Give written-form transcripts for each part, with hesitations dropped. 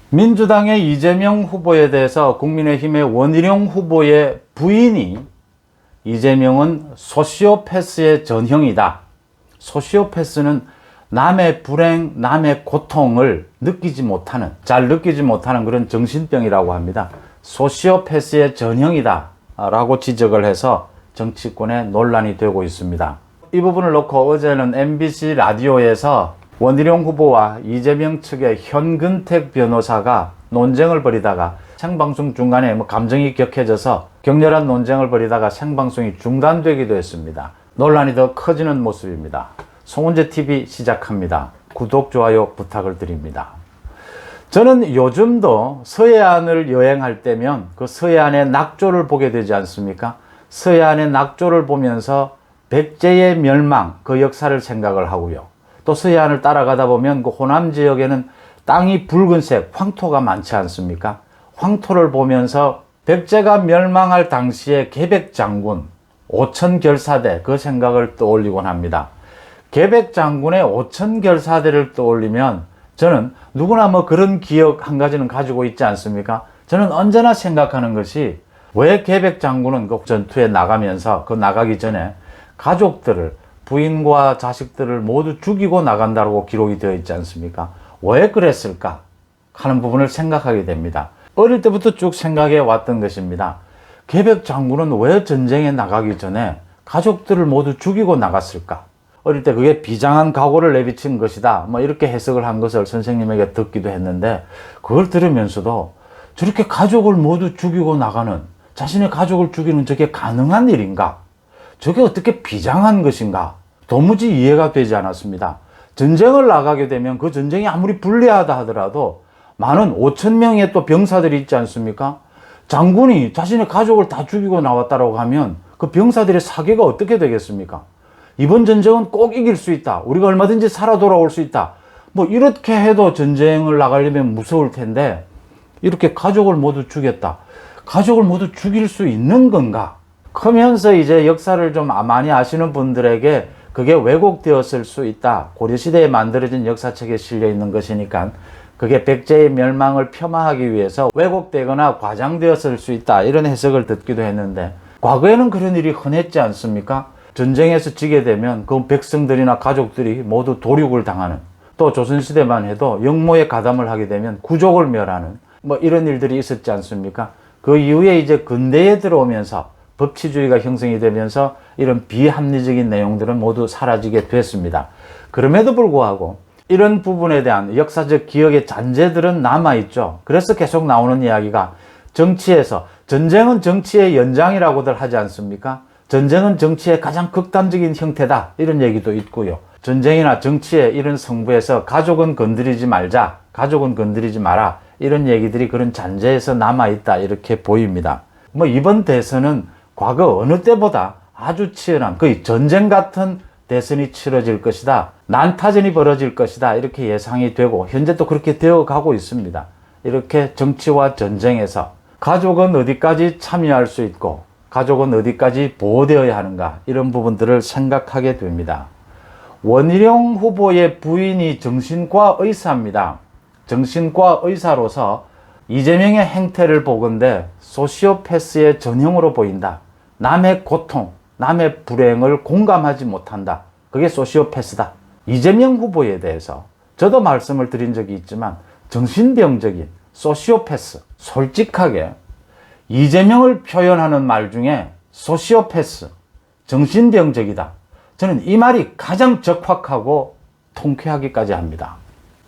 민주당의 이재명 후보에 대해서 국민의힘의 원희룡 후보의 부인이 이재명은 소시오패스의 전형이다. 소시오패스는 남의 불행, 남의 고통을 잘 느끼지 못하는 그런 정신병이라고 합니다. 소시오패스의 전형이다 라고 지적을 해서 정치권에 논란이 되고 있습니다. 이 부분을 놓고 어제는 MBC 라디오에서 원희룡 후보와 이재명 측의 현근택 변호사가 논쟁을 벌이다가 생방송 중간에 감정이 격해져서 격렬한 논쟁을 벌이다가 생방송이 중단되기도 했습니다. 논란이 더 커지는 모습입니다. 송은재TV 시작합니다. 구독, 좋아요 부탁을 드립니다. 저는 요즘도 서해안을 여행할 때면 그 서해안의 낙조를 보게 되지 않습니까? 서해안의 낙조를 보면서 백제의 멸망, 그 역사를 생각을 하고요. 또 서해안을 따라가다 보면 그 호남 지역에는 땅이 붉은색 황토가 많지 않습니까? 황토를 보면서 백제가 멸망할 당시에 계백장군 오천결사대 그 생각을 떠올리곤 합니다. 계백장군의 오천결사대를 떠올리면 저는 누구나 그런 기억 한 가지는 가지고 있지 않습니까? 저는 언제나 생각하는 것이 왜 계백장군은 그 전투에 나가면서 나가기 전에 가족들을, 부인과 자식들을 모두 죽이고 나간다고 기록이 되어 있지 않습니까? 왜 그랬을까 하는 부분을 생각하게 됩니다. 어릴 때부터 쭉 생각해 왔던 것입니다. 계백장군은 왜 전쟁에 나가기 전에 가족들을 모두 죽이고 나갔을까? 어릴 때 그게 비장한 각오를 내비친 것이다, 이렇게 해석을 한 것을 선생님에게 듣기도 했는데, 그걸 들으면서도 저렇게 가족을 모두 죽이고 나가는, 자신의 가족을 죽이는 저게 가능한 일인가? 저게 어떻게 비장한 것인가? 도무지 이해가 되지 않았습니다. 전쟁을 나가게 되면 그 전쟁이 아무리 불리하다 하더라도 많은 5,000명의 또 병사들이 있지 않습니까? 장군이 자신의 가족을 다 죽이고 나왔다고 하면 그 병사들의 사계가 어떻게 되겠습니까? 이번 전쟁은 꼭 이길 수 있다. 우리가 얼마든지 살아 돌아올 수 있다. 이렇게 해도 전쟁을 나가려면 무서울 텐데, 이렇게 가족을 모두 죽였다. 가족을 모두 죽일 수 있는 건가? 크면서 이제 역사를 좀 많이 아시는 분들에게 그게 왜곡되었을 수 있다. 고려시대에 만들어진 역사책에 실려 있는 것이니까 그게 백제의 멸망을 폄하하기 위해서 왜곡되거나 과장되었을 수 있다. 이런 해석을 듣기도 했는데, 과거에는 그런 일이 흔했지 않습니까? 전쟁에서 지게 되면 그 백성들이나 가족들이 모두 도륙을 당하는, 또 조선시대만 해도 영모에 가담을 하게 되면 구족을 멸하는 이런 일들이 있었지 않습니까? 그 이후에 이제 근대에 들어오면서 법치주의가 형성이 되면서 이런 비합리적인 내용들은 모두 사라지게 됐습니다. 그럼에도 불구하고 이런 부분에 대한 역사적 기억의 잔재들은 남아있죠. 그래서 계속 나오는 이야기가, 정치에서 전쟁은 정치의 연장이라고들 하지 않습니까? 전쟁은 정치의 가장 극단적인 형태다, 이런 얘기도 있고요. 전쟁이나 정치의 이런 승부에서 가족은 건드리지 말자, 가족은 건드리지 마라, 이런 얘기들이 그런 잔재에서 남아있다, 이렇게 보입니다. 이번 대선은 과거 어느 때보다 아주 치열한, 거의 전쟁 같은 대선이 치러질 것이다, 난타전이 벌어질 것이다, 이렇게 예상이 되고 현재 또 그렇게 되어 가고 있습니다. 이렇게 정치와 전쟁에서 가족은 어디까지 참여할 수 있고 가족은 어디까지 보호되어야 하는가, 이런 부분들을 생각하게 됩니다. 원희룡 후보의 부인이 정신과 의사입니다. 정신과 의사로서 이재명의 행태를 보건대 소시오패스의 전형으로 보인다. 남의 고통, 남의 불행을 공감하지 못한다. 그게 소시오패스다. 이재명 후보에 대해서 저도 말씀을 드린 적이 있지만, 정신병적인 소시오패스, 솔직하게 이재명을 표현하는 말 중에 소시오패스, 정신병적이다, 저는 이 말이 가장 적확하고 통쾌하기까지 합니다.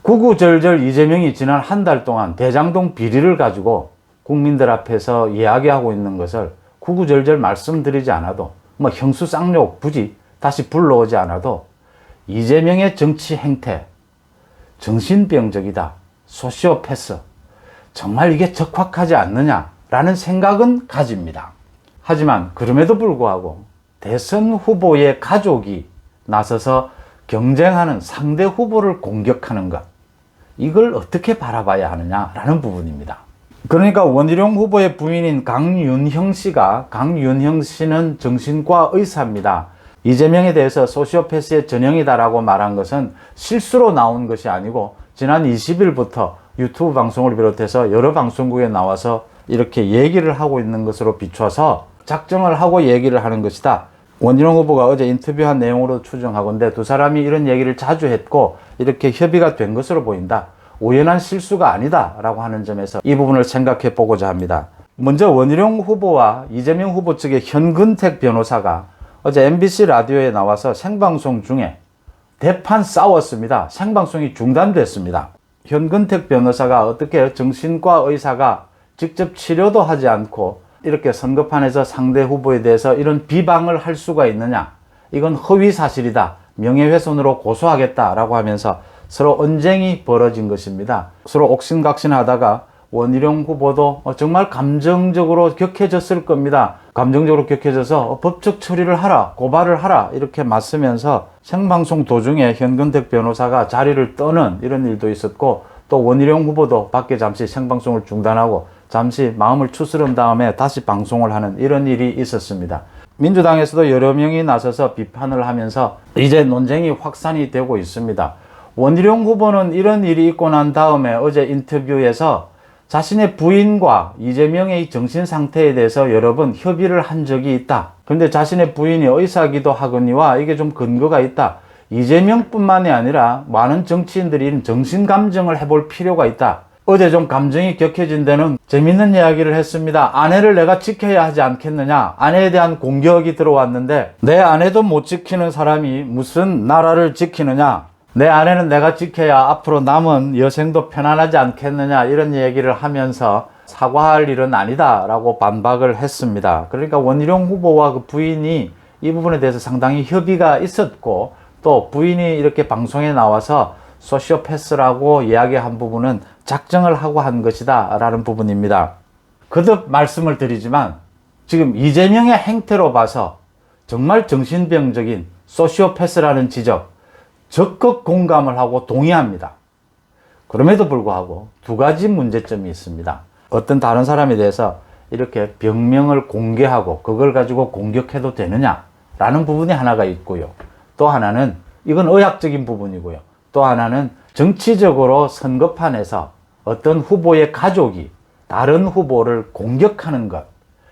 구구절절 이재명이 지난 한 달 동안 대장동 비리를 가지고 국민들 앞에서 이야기하고 있는 것을 구구절절 말씀드리지 않아도, 형수쌍욕 굳이 다시 불러오지 않아도 이재명의 정치 행태, 정신병적이다, 소시오패스, 정말 이게 적확하지 않느냐라는 생각은 가집니다. 하지만 그럼에도 불구하고 대선 후보의 가족이 나서서 경쟁하는 상대 후보를 공격하는 것, 이걸 어떻게 바라봐야 하느냐라는 부분입니다. 그러니까 원희룡 후보의 부인인 강윤형 씨는 정신과 의사입니다. 이재명에 대해서 소시오패스의 전형이다라고 말한 것은 실수로 나온 것이 아니고 지난 20일부터 유튜브 방송을 비롯해서 여러 방송국에 나와서 이렇게 얘기를 하고 있는 것으로 비춰서 작정을 하고 얘기를 하는 것이다. 원희룡 후보가 어제 인터뷰한 내용으로 추정하건대 두 사람이 이런 얘기를 자주 했고 이렇게 협의가 된 것으로 보인다. 우연한 실수가 아니다 라고 하는 점에서 이 부분을 생각해 보고자 합니다. 먼저 원희룡 후보와 이재명 후보 측의 현근택 변호사가 어제 MBC 라디오에 나와서 생방송 중에 대판 싸웠습니다. 생방송이 중단됐습니다. 현근택 변호사가 어떻게 정신과 의사가 직접 치료도 하지 않고 이렇게 선거판에서 상대 후보에 대해서 이런 비방을 할 수가 있느냐, 이건 허위 사실이다, 명예훼손으로 고소하겠다라고 하면서 서로 언쟁이 벌어진 것입니다. 서로 옥신각신하다가 원희룡 후보도 정말 감정적으로 격해졌을 겁니다. 감정적으로 격해져서 법적 처리를 하라, 고발을 하라 이렇게 맞서면서 생방송 도중에 현근택 변호사가 자리를 떠는 이런 일도 있었고, 또 원희룡 후보도 밖에 잠시 생방송을 중단하고 잠시 마음을 추스른 다음에 다시 방송을 하는 이런 일이 있었습니다. 민주당에서도 여러 명이 나서서 비판을 하면서 이제 논쟁이 확산이 되고 있습니다. 원희룡 후보는 이런 일이 있고 난 다음에 어제 인터뷰에서 자신의 부인과 이재명의 정신 상태에 대해서 여러 번 협의를 한 적이 있다. 그런데 자신의 부인이 의사기도 하거니와 이게 좀 근거가 있다. 이재명뿐만이 아니라 많은 정치인들이 정신 감정을 해볼 필요가 있다. 어제 좀 감정이 격해진 데는 재밌는 이야기를 했습니다. 아내를 내가 지켜야 하지 않겠느냐. 아내에 대한 공격이 들어왔는데 내 아내도 못 지키는 사람이 무슨 나라를 지키느냐. 내 아내는 내가 지켜야 앞으로 남은 여생도 편안하지 않겠느냐. 이런 얘기를 하면서 사과할 일은 아니다 라고 반박을 했습니다. 그러니까 원희룡 후보와 그 부인이 이 부분에 대해서 상당히 협의가 있었고, 또 부인이 이렇게 방송에 나와서 소시오패스라고 이야기한 부분은 작정을 하고 한 것이다 라는 부분입니다. 거듭 말씀을 드리지만 지금 이재명의 행태로 봐서 정말 정신병적인 소시오패스라는 지적 적극 공감을 하고 동의합니다. 그럼에도 불구하고 두 가지 문제점이 있습니다. 어떤 다른 사람에 대해서 이렇게 병명을 공개하고 그걸 가지고 공격해도 되느냐 라는 부분이 하나가 있고요. 또 하나는 이건 의학적인 부분이고요. 또 하나는 정치적으로 선거판에서 어떤 후보의 가족이 다른 후보를 공격하는 것,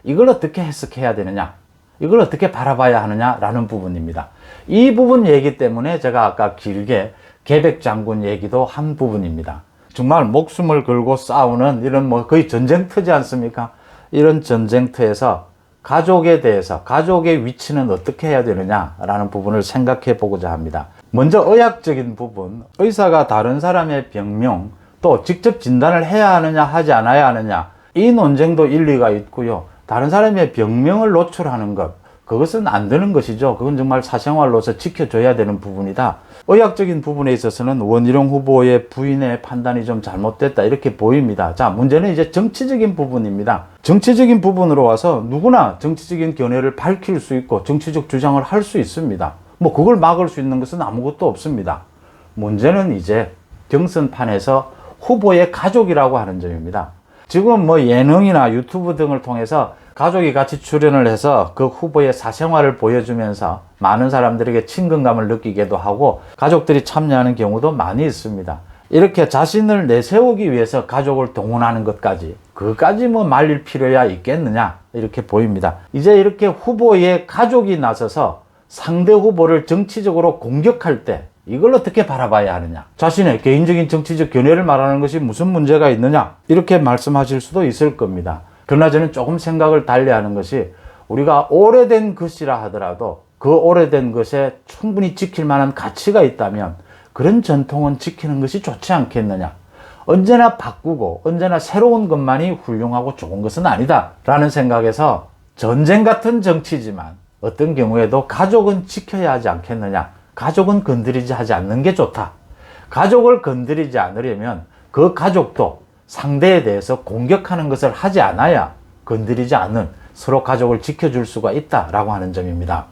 이걸 어떻게 해석해야 되느냐, 이걸 어떻게 바라봐야 하느냐라는 부분입니다. 이 부분 얘기 때문에 제가 아까 길게 계백 장군 얘기도 한 부분입니다. 정말 목숨을 걸고 싸우는 이런 거의 전쟁터지 않습니까? 이런 전쟁터에서 가족에 대해서 가족의 위치는 어떻게 해야 되느냐라는 부분을 생각해 보고자 합니다. 먼저 의학적인 부분, 의사가 다른 사람의 병명 또 직접 진단을 해야 하느냐 하지 않아야 하느냐, 이 논쟁도 일리가 있고요. 다른 사람의 병명을 노출하는 것, 그것은 안 되는 것이죠. 그건 정말 사생활로서 지켜줘야 되는 부분이다. 의학적인 부분에 있어서는 원희룡 후보의 부인의 판단이 좀 잘못됐다 이렇게 보입니다. 자, 문제는 이제 정치적인 부분입니다. 정치적인 부분으로 와서 누구나 정치적인 견해를 밝힐 수 있고 정치적 주장을 할 수 있습니다. 뭐 그걸 막을 수 있는 것은 아무것도 없습니다. 문제는 이제 경선판에서 후보의 가족이라고 하는 점입니다. 지금 뭐 예능이나 유튜브 등을 통해서 가족이 같이 출연을 해서 그 후보의 사생활을 보여주면서 많은 사람들에게 친근감을 느끼기도 하고 가족들이 참여하는 경우도 많이 있습니다. 이렇게 자신을 내세우기 위해서 가족을 동원하는 것까지, 그까지 뭐 말릴 필요야 있겠느냐 이렇게 보입니다. 이제 이렇게 후보의 가족이 나서서 상대 후보를 정치적으로 공격할 때 이걸 어떻게 바라봐야 하느냐, 자신의 개인적인 정치적 견해를 말하는 것이 무슨 문제가 있느냐 이렇게 말씀하실 수도 있을 겁니다. 그러나 저는 조금 생각을 달리하는 것이, 우리가 오래된 것이라 하더라도 그 오래된 것에 충분히 지킬 만한 가치가 있다면 그런 전통은 지키는 것이 좋지 않겠느냐. 언제나 바꾸고 언제나 새로운 것만이 훌륭하고 좋은 것은 아니다 라는 생각에서, 전쟁 같은 정치지만 어떤 경우에도 가족은 지켜야 하지 않겠느냐, 가족은 건드리지 하지 않는 게 좋다. 가족을 건드리지 않으려면 그 가족도 상대에 대해서 공격하는 것을 하지 않아야 건드리지 않는 서로 가족을 지켜줄 수가 있다라고 하는 점입니다.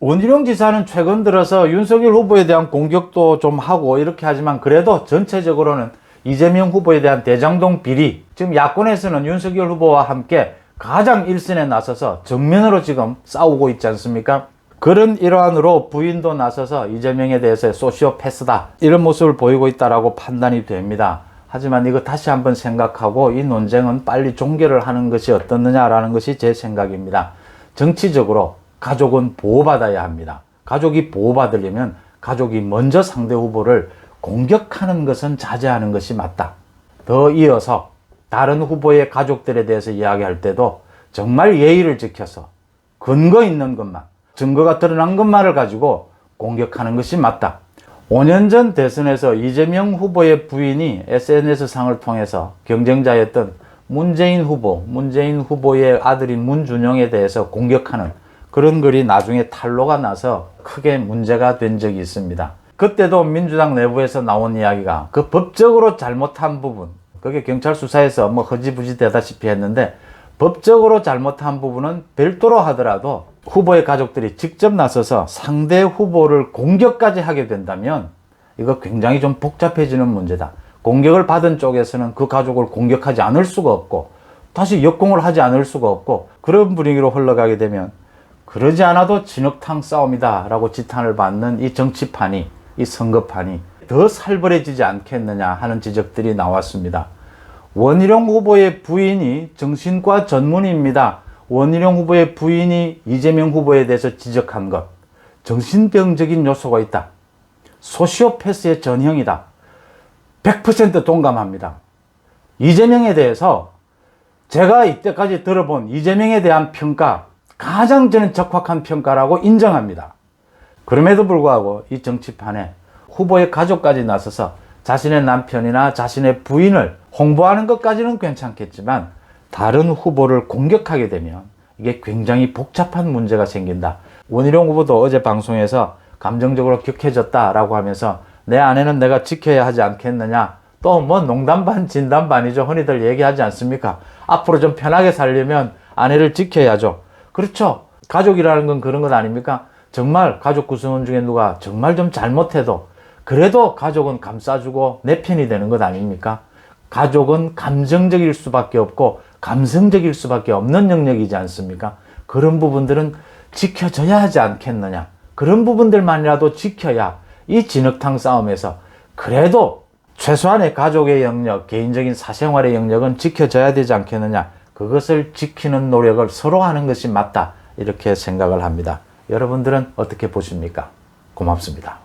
원희룡 지사는 최근 들어서 윤석열 후보에 대한 공격도 좀 하고 이렇게 하지만, 그래도 전체적으로는 이재명 후보에 대한 대장동 비리, 지금 야권에서는 윤석열 후보와 함께 가장 일선에 나서서 정면으로 지금 싸우고 있지 않습니까? 그런 일환으로 부인도 나서서 이재명에 대해서 소시오패스다 이런 모습을 보이고 있다라고 판단이 됩니다. 하지만 이거 다시 한번 생각하고 이 논쟁은 빨리 종결을 하는 것이 어떻느냐라는 것이 제 생각입니다. 정치적으로 가족은 보호받아야 합니다. 가족이 보호받으려면 가족이 먼저 상대 후보를 공격하는 것은 자제하는 것이 맞다. 더 이어서 다른 후보의 가족들에 대해서 이야기할 때도 정말 예의를 지켜서 근거 있는 것만, 증거가 드러난 것만을 가지고 공격하는 것이 맞다. 5년 전 대선에서 이재명 후보의 부인이 SNS상을 통해서 경쟁자였던 문재인 후보의 아들인 문준영에 대해서 공격하는 그런 글이 나중에 탄로가 나서 크게 문제가 된 적이 있습니다. 그때도 민주당 내부에서 나온 이야기가 그 법적으로 잘못한 부분, 그게 경찰 수사에서 뭐 허지부지 되다시피 했는데 법적으로 잘못한 부분은 별도로 하더라도 후보의 가족들이 직접 나서서 상대 후보를 공격까지 하게 된다면 이거 굉장히 좀 복잡해지는 문제다. 공격을 받은 쪽에서는 그 가족을 공격하지 않을 수가 없고 다시 역공을 하지 않을 수가 없고 그런 분위기로 흘러가게 되면 그러지 않아도 진흙탕 싸움이다 라고 지탄을 받는 이 정치판이, 이 선거판이 더 살벌해지지 않겠느냐 하는 지적들이 나왔습니다. 원희룡 후보의 부인이 정신과 전문의입니다. 원희룡 후보의 부인이 이재명 후보에 대해서 지적한 것, 정신병적인 요소가 있다. 소시오패스의 전형이다. 100% 동감합니다. 이재명에 대해서 제가 이때까지 들어본 이재명에 대한 평가, 가장 저는 적확한 평가라고 인정합니다. 그럼에도 불구하고 이 정치판에 후보의 가족까지 나서서 자신의 남편이나 자신의 부인을 홍보하는 것까지는 괜찮겠지만 다른 후보를 공격하게 되면 이게 굉장히 복잡한 문제가 생긴다. 원희룡 후보도 어제 방송에서 감정적으로 격해졌다라고 하면서 내 아내는 내가 지켜야 하지 않겠느냐. 또 뭐 농담 반 진담 반이죠. 흔히들 얘기하지 않습니까? 앞으로 좀 편하게 살려면 아내를 지켜야죠. 그렇죠. 가족이라는 건 그런 것 아닙니까? 정말 가족 구성원 중에 누가 정말 좀 잘못해도 그래도 가족은 감싸주고 내 편이 되는 것 아닙니까? 가족은 감정적일 수밖에 없고 감성적일 수밖에 없는 영역이지 않습니까? 그런 부분들은 지켜져야 하지 않겠느냐. 그런 부분들만이라도 지켜야 이 진흙탕 싸움에서 그래도 최소한의 가족의 영역, 개인적인 사생활의 영역은 지켜져야 되지 않겠느냐. 그것을 지키는 노력을 서로 하는 것이 맞다. 이렇게 생각을 합니다. 여러분들은 어떻게 보십니까? 고맙습니다.